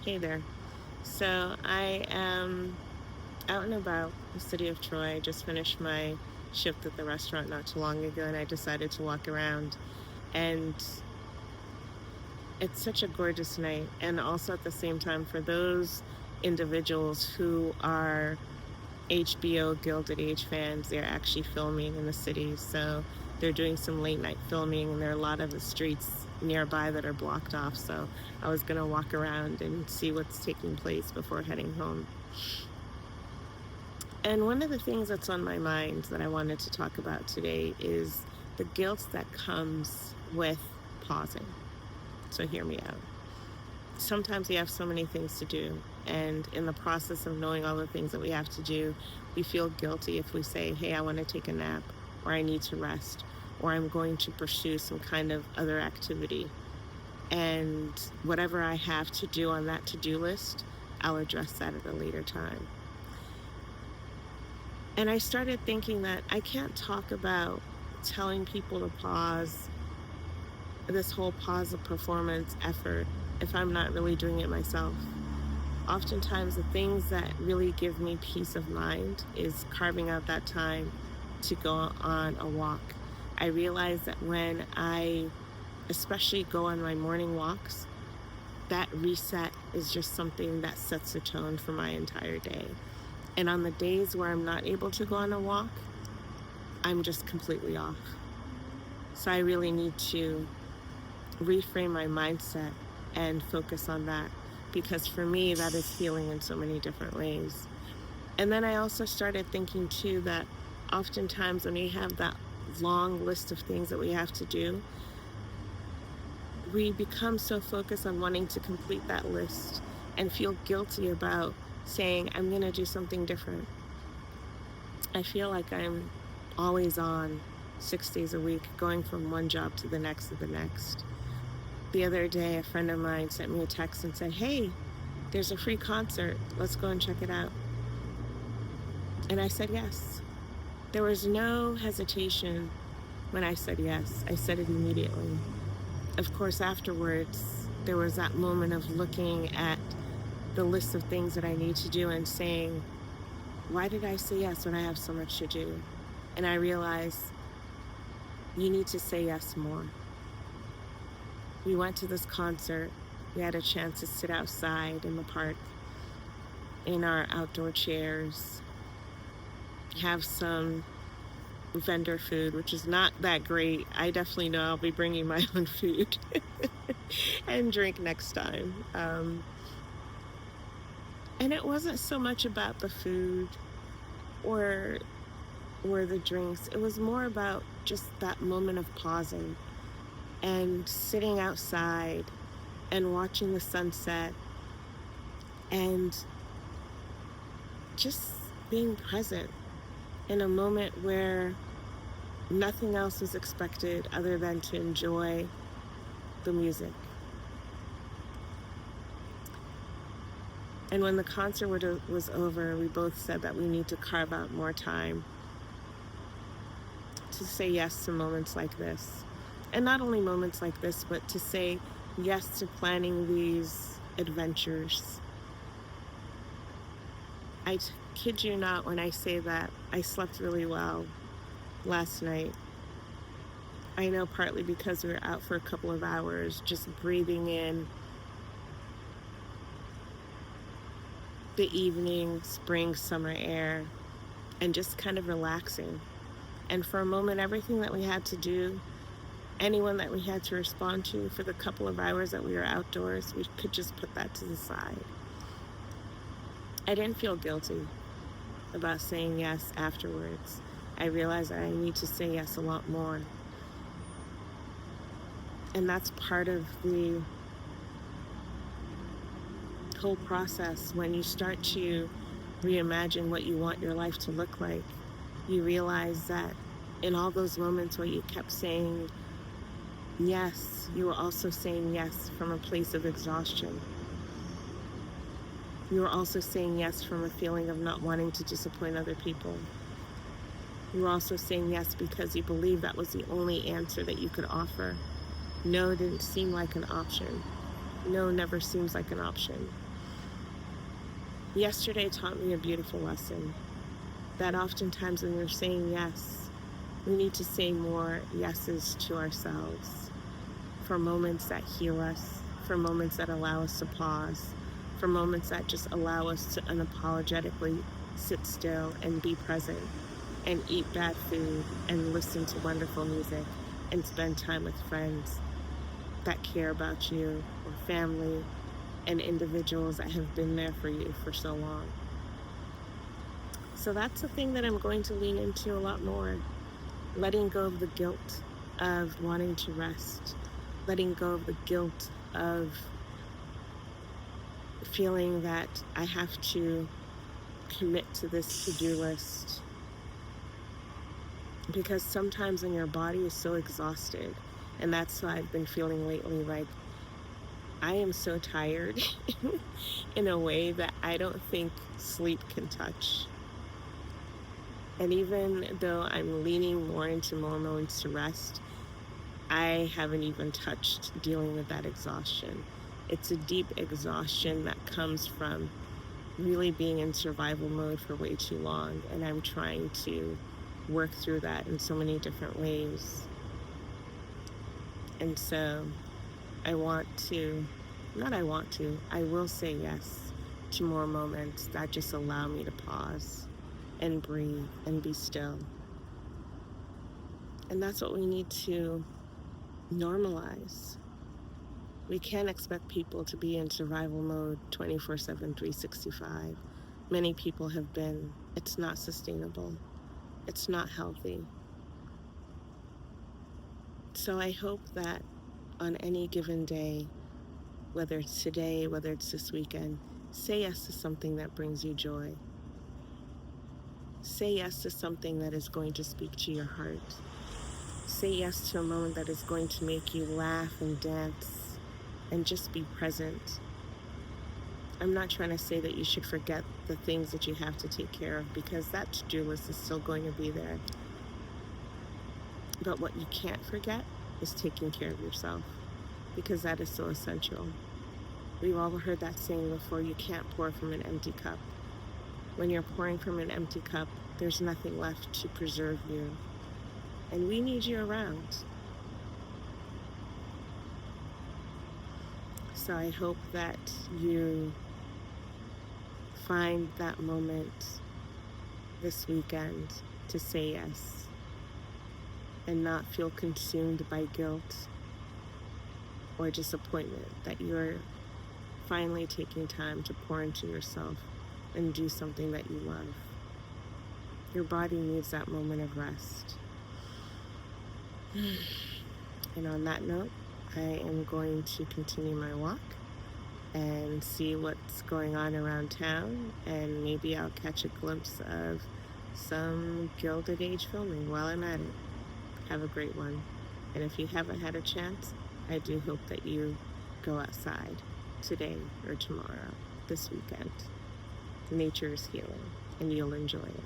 Hey there. So I am out and about the city of Troy. I just finished my shift at the restaurant not too long ago, and I decided to walk around. And it's such a gorgeous night. And also at the same time, for those individuals who are HBO Gilded Age fans, they're actually filming in the city. So they're doing some late night filming, and there are a lot of the streets nearby that are blocked off. So I was going to walk around and see what's taking place before heading home. And one of the things that's on my mind that I wanted to talk about today is the guilt that comes with pausing. So hear me out. Sometimes we have so many things to do, and in the process of knowing all the things that we have to do, we feel guilty if we say, hey, I want to take a nap, or I need to rest, or I'm going to pursue some kind of other activity. And whatever I have to do on that to-do list, I'll address that at a later time. And I started thinking that I can't talk about telling people to pause, this whole pause of performance effort, if I'm not really doing it myself. Oftentimes, the things that really give me peace of mind is carving out that time to go on a walk. I realize that when I especially go on my morning walks, that reset is just something that sets the tone for my entire day. And on the days where I'm not able to go on a walk, I'm just completely off. So I really need to reframe my mindset and focus on that, because for me, that is healing in so many different ways. And then I also started thinking too that oftentimes when we have that long list of things that we have to do, we become so focused on wanting to complete that list and feel guilty about saying, I'm going to do something different. I feel like I'm always on 6 days a week, going from one job to the next to the next. The other day, a friend of mine sent me a text and said, hey, there's a free concert. Let's go and check it out. And I said yes. There was no hesitation when I said yes. I said it immediately. Of course, afterwards, there was that moment of looking at the list of things that I need to do and saying, why did I say yes when I have so much to do? And I realized you need to say yes more. We went to this concert. We had a chance to sit outside in the park in our outdoor chairs, have some vendor food, which is not that great. I definitely know I'll be bringing my own food and drink next time. And it wasn't so much about the food or the drinks. It was more about just that moment of pausing and sitting outside and watching the sunset and just being present in a moment where nothing else was expected other than to enjoy the music. And when the concert was over, we both said that we need to carve out more time to say yes to moments like this. And not only moments like this, but to say yes to planning these adventures. I kid you not when I say that I slept really well last night. I know partly because we were out for a couple of hours, just breathing in the evening, spring, summer air, and just kind of relaxing. And for a moment, everything that we had to do, anyone that we had to respond to for the couple of hours that we were outdoors, we could just put that to the side. I didn't feel guilty about saying yes afterwards. I realized that I need to say yes a lot more. And that's part of the whole process. When you start to reimagine what you want your life to look like, you realize that in all those moments where you kept saying yes, you were also saying yes from a place of exhaustion. You were also saying yes from a feeling of not wanting to disappoint other people. You were also saying yes because you believed that was the only answer that you could offer. No didn't seem like an option. No never seems like an option. Yesterday taught me a beautiful lesson that oftentimes when we're saying yes, we need to say more yeses to ourselves for moments that heal us, for moments that allow us to pause, for moments that just allow us to unapologetically sit still and be present and eat bad food and listen to wonderful music and spend time with friends that care about you, or family and individuals that have been there for you for so long. So that's the thing that I'm going to lean into a lot more. Letting go of the guilt of wanting to rest. Letting go of the guilt of feeling that I have to commit to this to-do list. Because sometimes when your body is so exhausted, and that's what I've been feeling lately, like I am so tired in a way that I don't think sleep can touch. And even though I'm leaning more into more moments to rest, I haven't even touched dealing with that exhaustion. It's a deep exhaustion that comes from really being in survival mode for way too long, and I'm trying to work through that in so many different ways. And so I will say yes to more moments that just allow me to pause and breathe and be still. And that's what we need to normalize. We can't expect people to be in survival mode 24/7, 365. Many people have been. It's not sustainable. It's not healthy. So I hope that on any given day, whether it's today, whether it's this weekend, say yes to something that brings you joy. Say yes to something that is going to speak to your heart. Say yes to a moment that is going to make you laugh and dance and just be present. I'm not trying to say that you should forget the things that you have to take care of, because that to-do list is still going to be there. But what you can't forget is taking care of yourself, because that is so essential. We've all heard that saying before, you can't pour from an empty cup. When you're pouring from an empty cup, there's nothing left to preserve you. And we need you around. So I hope that you find that moment this weekend to say yes and not feel consumed by guilt or disappointment that you're finally taking time to pour into yourself and do something that you love. Your body needs that moment of rest. And on that note, I am going to continue my walk and see what's going on around town, and maybe I'll catch a glimpse of some Gilded Age filming while I'm at it. Have a great one. And if you haven't had a chance, I do hope that you go outside today or tomorrow, this weekend. Nature is healing, and you'll enjoy it.